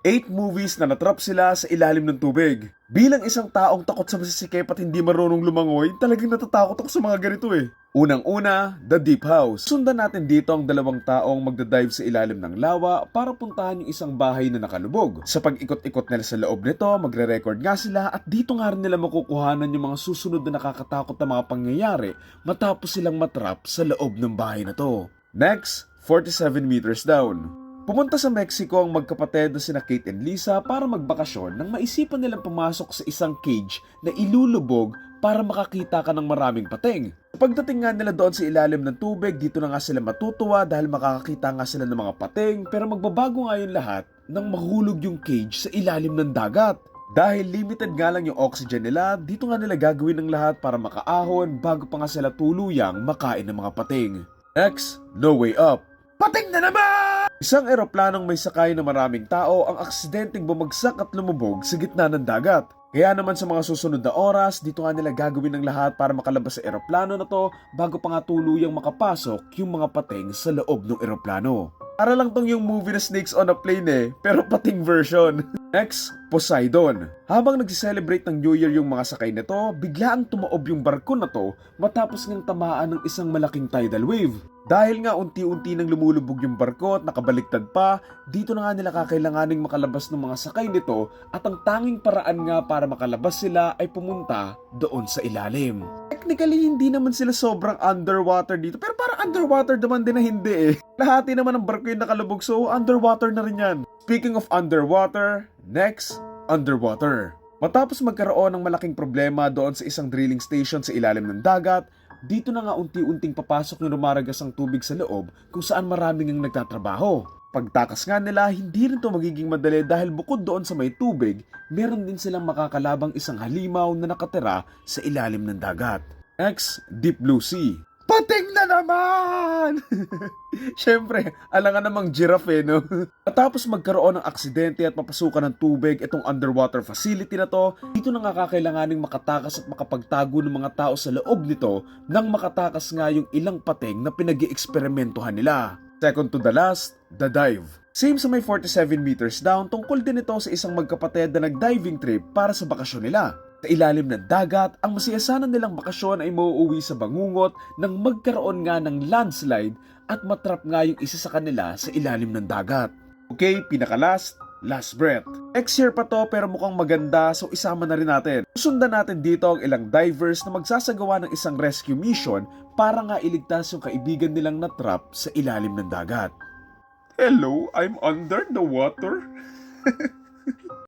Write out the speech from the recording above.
8 movies na natrap sila sa ilalim ng tubig. Bilang isang taong takot sa masisikip at hindi marunong lumangoy, talagang natatakot ako sa mga ganito eh. Unang-una, The Deep House. Sundan natin dito ang dalawang taong magdadive sa ilalim ng lawa para puntahan yung isang bahay na nakalubog. Sa pag-ikot-ikot nila sa loob nito, magre-record nga sila at dito nga rin nila makukuhanan yung mga susunod na nakakatakot na mga pangyayari matapos silang matrap sa loob ng bahay na to. Next, 47 meters down. Pumunta sa Mexico ang magkapatid na sina Kate and Lisa para magbakasyon nang maisipan nilang pumasok sa isang cage na ilulubog para makakita ka ng maraming pating. Pagdating nga nila doon sa ilalim ng tubig, dito na nga sila matutuwa dahil makakakita nga sila ng mga pating, pero magbabago nga yung lahat nang mahulog yung cage sa ilalim ng dagat. Dahil limited nga lang yung oxygen nila, dito nga nila gagawin ng lahat para makaahon bago pa nga sila tuluyang makain ng mga pating. Next, No Way Up. Pating na naman! Isang eroplanong may sakay na maraming tao ang aksidenteng bumagsak at lumubog sa gitna ng dagat. Kaya naman sa mga susunod na oras, dito nga nila gagawin ng lahat para makalabas sa eroplano na to bago pa nga tuluyang makapasok yung mga pating sa loob ng eroplano. Para lang tong yung movie na Snakes on a Plane eh, pero pating version. Next, Poseidon. Habang nagsi-celebrate ng New Year yung mga sakay nito, biglaang tumaob yung barko na to matapos ngang tamaan ng isang malaking tidal wave. Dahil nga unti-unti nang lumulubog yung barko at nakabaliktad pa, dito na nga nila kakailanganing makalabas ng mga sakay nito at ang tanging paraan nga para makalabas sila ay pumunta doon sa ilalim. Technically, hindi naman sila sobrang underwater dito, pero parang underwater naman din na hindi eh. Lahati naman ng barko yung nakalubog, so underwater na rin yan. Speaking of underwater, next, underwater. Matapos magkaroon ng malaking problema doon sa isang drilling station sa ilalim ng dagat, dito na nga unti-unting papasok na lumaragas ang tubig sa loob kung saan maraming ang nagtatrabaho. Pagtakas nga nila, hindi rin to magiging madali dahil bukod doon sa may tubig, meron din silang makakalabang isang halimaw na nakatira sa ilalim ng dagat. Next, Deep Blue Sea. Pating na naman! Siyempre, alangan namang giraffe no? At tapos magkaroon ng aksidente at mapasukan ng tubig itong underwater facility na to, dito na nga kakailanganing makatakas at makapagtago ng mga tao sa loob nito nang makatakas nga yung ilang pating na pinag-ieksperimentuhan nila. Second to the last, the dive. Same sa may 47 meters down, tungkol din ito sa isang magkapatid na nag-diving trip para sa bakasyon nila. Sa ilalim ng dagat, ang masiyasanan nilang bakasyon ay mauuwi sa bangungot nang magkaroon nga ng landslide at matrap nga yung isa sa kanila sa ilalim ng dagat. Okay, pinaka-last breath. Next year pa to pero mukhang maganda so isama na rin natin. Sundan natin dito ang ilang divers na magsasagawa ng isang rescue mission para nga iligtas yung kaibigan nilang natrap sa ilalim ng dagat. Hello, I'm under the water.